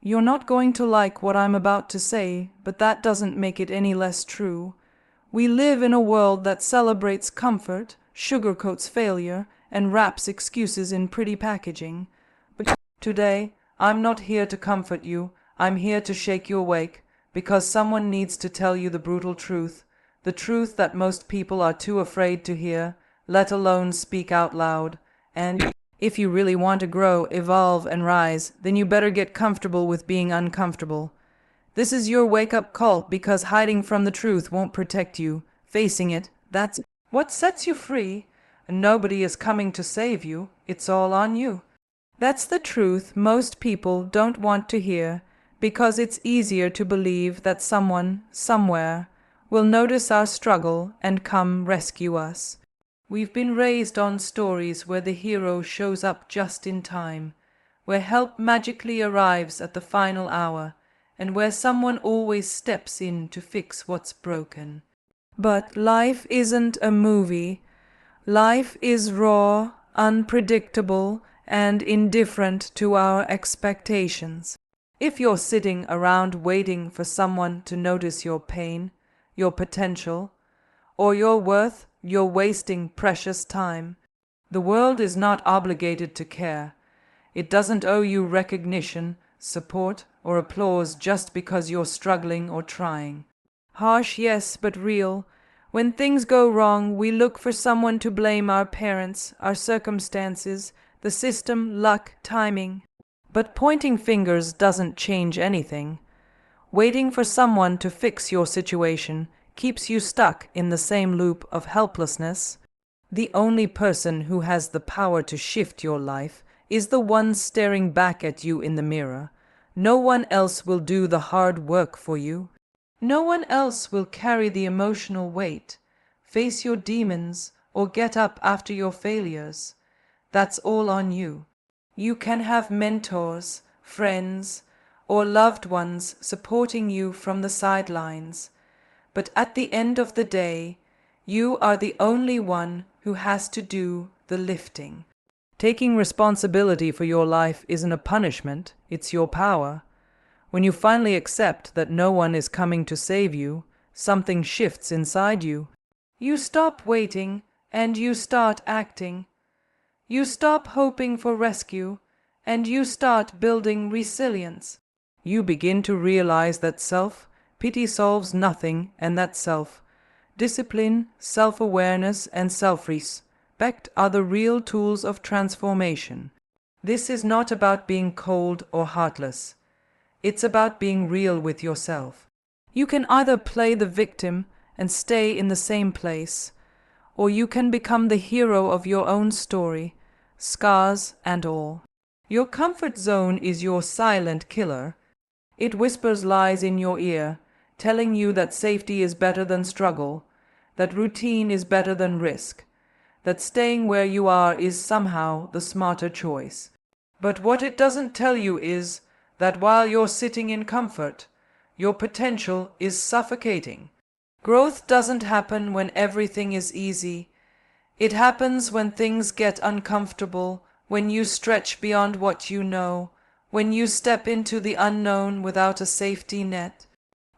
You're not going to like what I'm about to say, but that doesn't make it any less true. We live in a world that celebrates comfort, sugarcoats failure, and wraps excuses in pretty packaging. But today, I'm not here to comfort you. I'm here to shake you awake, because someone needs to tell you the brutal truth, the truth that most people are too afraid to hear, let alone speak out loud. And if you really want to grow, evolve, and rise, then you better get comfortable with being uncomfortable. This is your wake-up call, because hiding from the truth won't protect you. Facing it, that's what sets you free. And nobody is coming to save you. It's all on you. That's the truth most people don't want to hear, because it's easier to believe that someone, somewhere, will notice our struggle and come rescue us. We've been raised on stories where the hero shows up just in time, where help magically arrives at the final hour, and where someone always steps in to fix what's broken. But life isn't a movie. Life is raw, unpredictable, and indifferent to our expectations. If you're sitting around waiting for someone to notice your pain, your potential, or your worth, you're wasting precious time. The world is not obligated to care. It doesn't owe you recognition, support, or applause just because you're struggling or trying. Harsh, yes, but real. When things go wrong, we look for someone to blame: our parents, our circumstances, the system, luck, timing. But pointing fingers doesn't change anything. Waiting for someone to fix your situation keeps you stuck in the same loop of helplessness. The only person who has the power to shift your life is the one staring back at you in the mirror. No one else will do the hard work for you. No one else will carry the emotional weight, face your demons, or get up after your failures. That's all on you. You can have mentors, friends, or loved ones supporting you from the sidelines. But at the end of the day, you are the only one who has to do the lifting. Taking responsibility for your life isn't a punishment, it's your power. When you finally accept that no one is coming to save you, something shifts inside you. You stop waiting and you start acting. You stop hoping for rescue and you start building resilience. You begin to realize that self-pity solves nothing, and that self-discipline, self-awareness, and self-respect are the real tools of transformation. This is not about being cold or heartless. It's about being real with yourself. You can either play the victim and stay in the same place, or you can become the hero of your own story, scars and all. Your comfort zone is your silent killer. It whispers lies in your ear, telling you that safety is better than struggle, that routine is better than risk, that staying where you are is somehow the smarter choice. But what it doesn't tell you is that while you're sitting in comfort, your potential is suffocating. Growth doesn't happen when everything is easy. It happens when things get uncomfortable, when you stretch beyond what you know, when you step into the unknown without a safety net.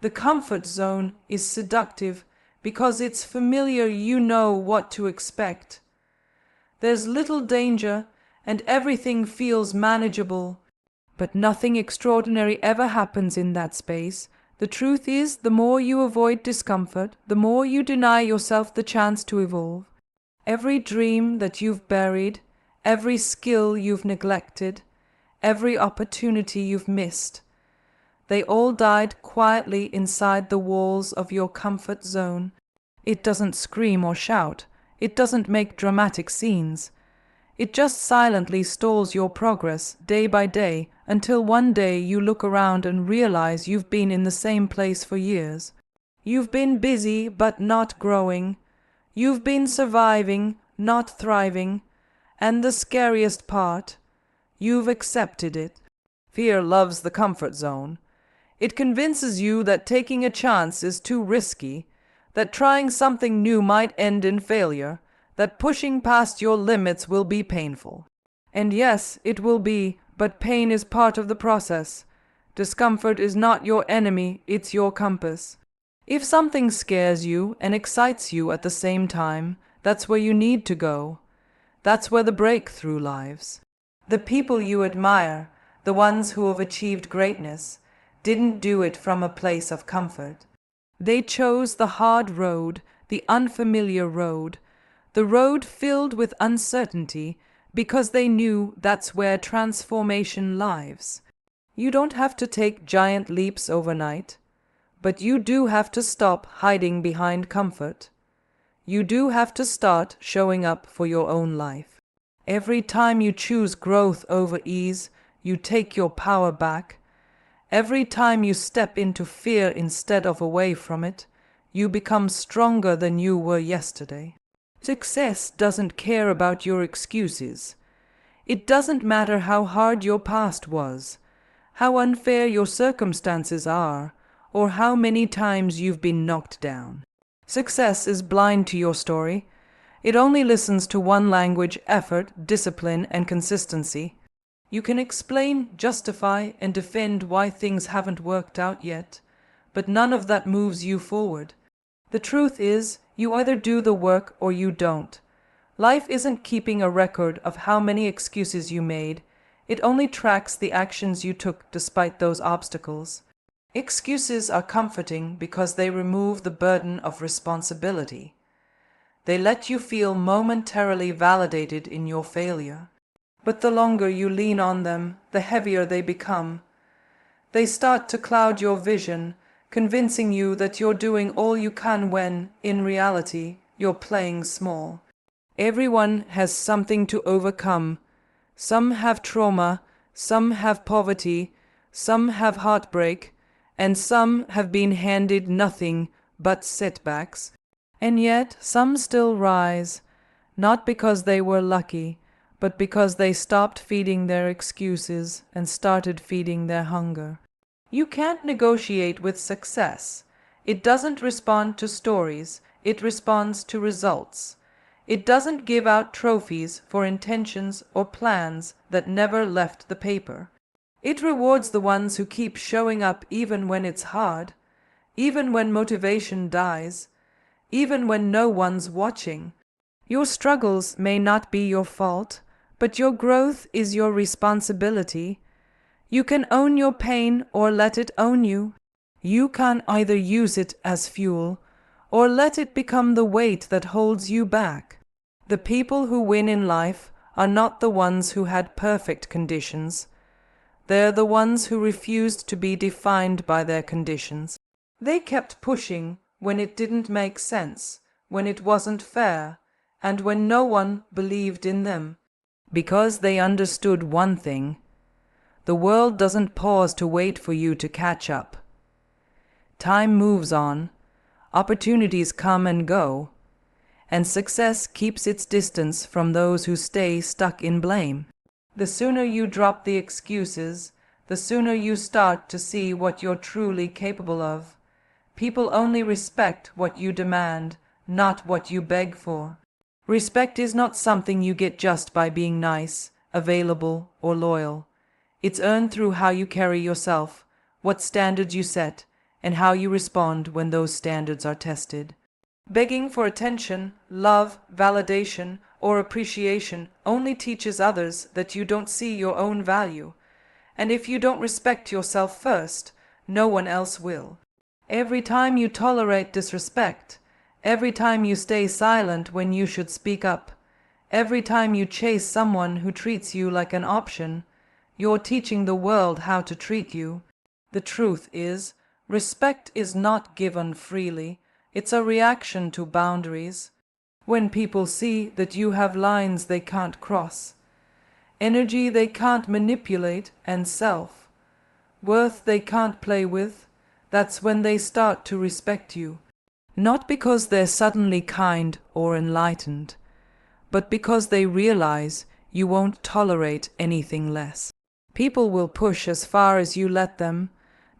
The comfort zone is seductive because it's familiar. You know what to expect. There's little danger and everything feels manageable. But nothing extraordinary ever happens in that space. The truth is, the more you avoid discomfort, the more you deny yourself the chance to evolve. Every dream that you've buried, every skill you've neglected, every opportunity you've missed, they all died quietly inside the walls of your comfort zone. It doesn't scream or shout. It doesn't make dramatic scenes. It just silently stalls your progress day by day until one day you look around and realize you've been in the same place for years. You've been busy but not growing. You've been surviving, not thriving. And the scariest part, you've accepted it. Fear loves the comfort zone. It convinces you that taking a chance is too risky, that trying something new might end in failure, that pushing past your limits will be painful. And yes, it will be, but pain is part of the process. Discomfort is not your enemy, it's your compass. If something scares you and excites you at the same time, that's where you need to go. That's where the breakthrough lies. The people you admire, the ones who have achieved greatness, didn't do it from a place of comfort. They chose the hard road, the unfamiliar road, the road filled with uncertainty, because they knew that's where transformation lives. You don't have to take giant leaps overnight, but you do have to stop hiding behind comfort. You do have to start showing up for your own life. Every time you choose growth over ease, you take your power back. Every time you step into fear instead of away from it, you become stronger than you were yesterday. Success doesn't care about your excuses. It doesn't matter how hard your past was, how unfair your circumstances are, or how many times you've been knocked down. Success is blind to your story. It only listens to one language: effort, discipline, and consistency. You can explain, justify, and defend why things haven't worked out yet, but none of that moves you forward. The truth is, you either do the work or you don't. Life isn't keeping a record of how many excuses you made. It only tracks the actions you took despite those obstacles. Excuses are comforting because they remove the burden of responsibility. They let you feel momentarily validated in your failure. But the longer you lean on them, the heavier they become. They start to cloud your vision, convincing you that you're doing all you can when, in reality, you're playing small. Everyone has something to overcome. Some have trauma, some have poverty, some have heartbreak, and some have been handed nothing but setbacks. And yet some still rise, not because they were lucky, but because they stopped feeding their excuses and started feeding their hunger. You can't negotiate with success. It doesn't respond to stories, it responds to results. It doesn't give out trophies for intentions or plans that never left the paper. It rewards the ones who keep showing up even when it's hard, even when motivation dies, even when no one's watching. Your struggles may not be your fault, but your growth is your responsibility. You can own your pain or let it own you. You can either use it as fuel or let it become the weight that holds you back. The people who win in life are not the ones who had perfect conditions. They're the ones who refused to be defined by their conditions. They kept pushing when it didn't make sense, when it wasn't fair, and when no one believed in them. Because they understood one thing: the world doesn't pause to wait for you to catch up. Time moves on, opportunities come and go, and success keeps its distance from those who stay stuck in blame. The sooner you drop the excuses, the sooner you start to see what you're truly capable of. People only respect what you demand, not what you beg for. Respect is not something you get just by being nice, available, or loyal. It's earned through how you carry yourself, what standards you set, and how you respond when those standards are tested. Begging for attention, love, validation, or appreciation only teaches others that you don't see your own value. And if you don't respect yourself first, no one else will. Every time you tolerate disrespect, every time you stay silent when you should speak up, every time you chase someone who treats you like an option, you're teaching the world how to treat you. The truth is, respect is not given freely. It's a reaction to boundaries. When people see that you have lines they can't cross, energy they can't manipulate, and self-worth they can't play with, that's when they start to respect you. Not because they're suddenly kind or enlightened, but because they realize you won't tolerate anything less. People will push as far as you let them.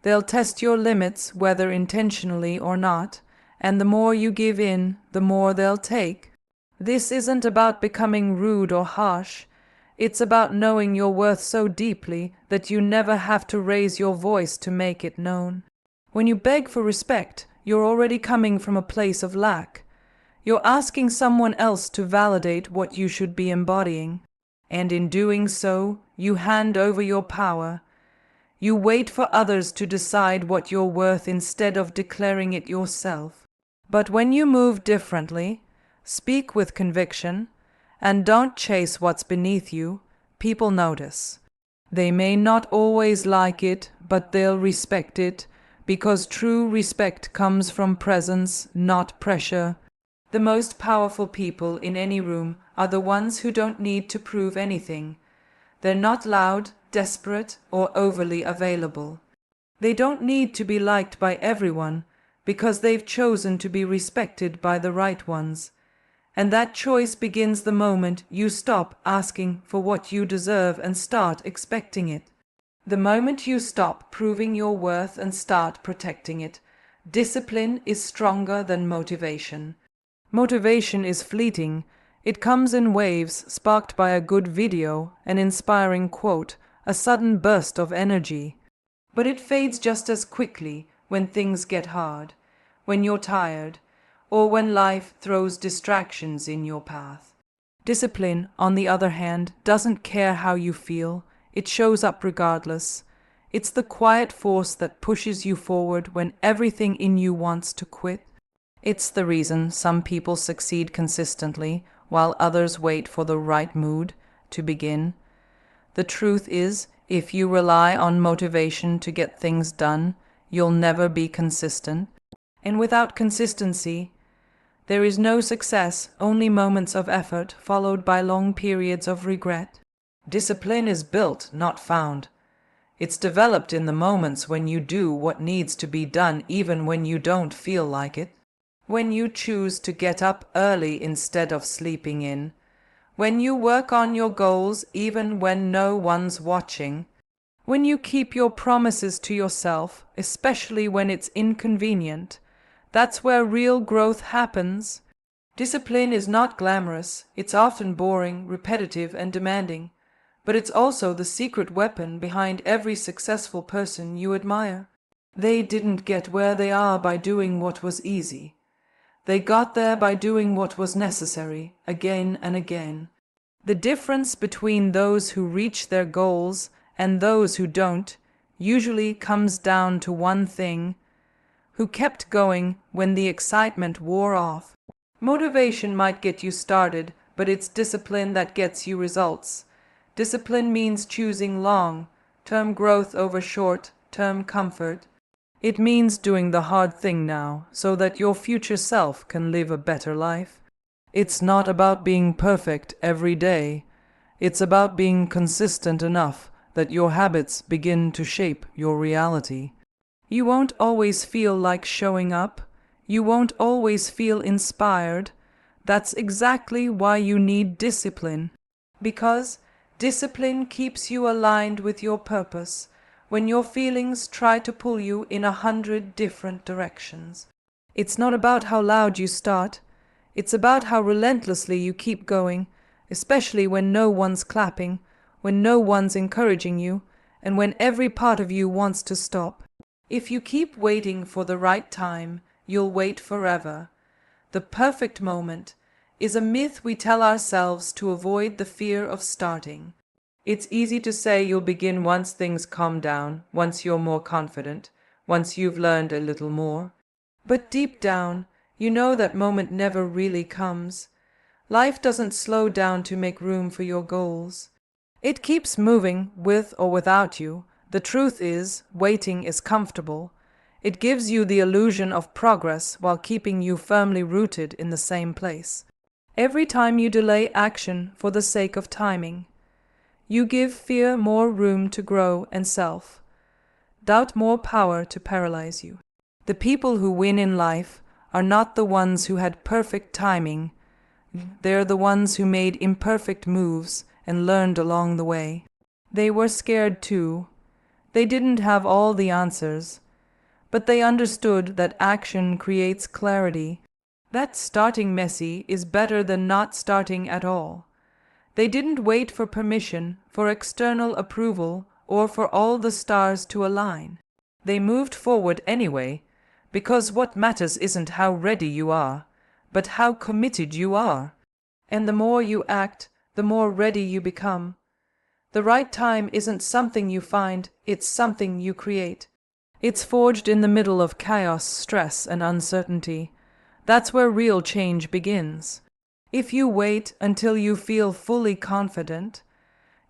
They'll test your limits, whether intentionally or not, and the more you give in, the more they'll take. This isn't about becoming rude or harsh. It's about knowing your worth so deeply that you never have to raise your voice to make it known. When you beg for respect, you're already coming from a place of lack. You're asking someone else to validate what you should be embodying. And in doing so, you hand over your power. You wait for others to decide what you're worth instead of declaring it yourself. But when you move differently, speak with conviction, and don't chase what's beneath you, people notice. They may not always like it, but they'll respect it, because true respect comes from presence, not pressure. The most powerful people in any room are the ones who don't need to prove anything. They're not loud, desperate, or overly available. They don't need to be liked by everyone, because they've chosen to be respected by the right ones. And that choice begins the moment you stop asking for what you deserve and start expecting it. The moment you stop proving your worth and start protecting it. Discipline is stronger than motivation. Motivation is fleeting. It comes in waves, sparked by a good video, an inspiring quote, a sudden burst of energy. But it fades just as quickly when things get hard, when you're tired, or when life throws distractions in your path. Discipline, on the other hand, doesn't care how you feel. It shows up regardless. It's the quiet force that pushes you forward when everything in you wants to quit. It's the reason some people succeed consistently, while others wait for the right mood to begin. The truth is, if you rely on motivation to get things done, you'll never be consistent. And without consistency, there is no success, only moments of effort followed by long periods of regret. Discipline is built, not found. It's developed in the moments when you do what needs to be done even when you don't feel like it. When you choose to get up early instead of sleeping in. When you work on your goals even when no one's watching. When you keep your promises to yourself, especially when it's inconvenient. That's where real growth happens. Discipline is not glamorous. It's often boring, repetitive, and demanding. But it's also the secret weapon behind every successful person you admire. They didn't get where they are by doing what was easy. They got there by doing what was necessary, again and again. The difference between those who reach their goals and those who don't usually comes down to one thing: who kept going when the excitement wore off. Motivation might get you started, but it's discipline that gets you results. Discipline means choosing long-term growth over short-term comfort. It means doing the hard thing now, so that your future self can live a better life. It's not about being perfect every day. It's about being consistent enough that your habits begin to shape your reality. You won't always feel like showing up. You won't always feel inspired. That's exactly why you need discipline. Because discipline keeps you aligned with your purpose when your feelings try to pull you in 100 different directions. It's not about how loud you start. It's about how relentlessly you keep going, especially when no one's clapping, when no one's encouraging you, and when every part of you wants to stop. If you keep waiting for the right time, you'll wait forever. The perfect moment is a myth we tell ourselves to avoid the fear of starting. It's easy to say you'll begin once things calm down, once you're more confident, once you've learned a little more. But deep down, you know that moment never really comes. Life doesn't slow down to make room for your goals. It keeps moving with or without you. The truth is, waiting is comfortable. It gives you the illusion of progress while keeping you firmly rooted in the same place. Every time you delay action for the sake of timing, you give fear more room to grow and self-doubt more power to paralyze you. The people who win in life are not the ones who had perfect timing. They're the ones who made imperfect moves and learned along the way. They were scared too. They didn't have all the answers, but they understood that action creates clarity. That starting messy is better than not starting at all. They didn't wait for permission, for external approval, or for all the stars to align. They moved forward anyway, because what matters isn't how ready you are, but how committed you are. And the more you act, the more ready you become. The right time isn't something you find, it's something you create. It's forged in the middle of chaos, stress, and uncertainty. That's where real change begins. If you wait until you feel fully confident,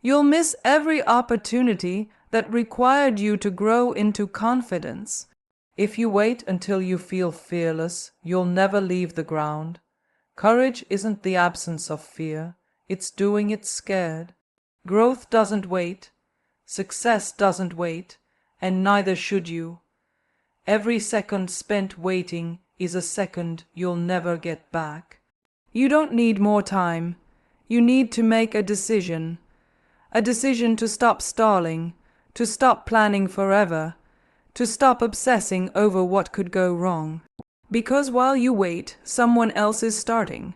you'll miss every opportunity that required you to grow into confidence. If you wait until you feel fearless, you'll never leave the ground. Courage isn't the absence of fear, it's doing it scared. Growth doesn't wait, success doesn't wait, and neither should you. Every second spent waiting is a second you'll never get back. You don't need more time. You need to make a decision to stop stalling, to stop planning forever, to stop obsessing over what could go wrong. Because while you wait, someone else is starting.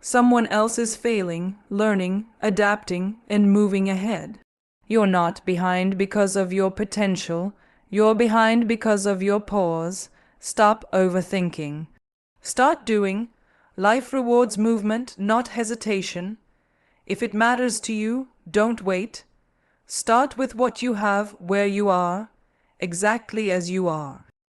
Someone else is failing, learning, adapting, and moving ahead. You're not behind because of your potential. You're behind because of your pause. Stop overthinking. Start doing. Life rewards movement, not hesitation. If it matters to you, don't wait. Start with what you have where you are, exactly as you are.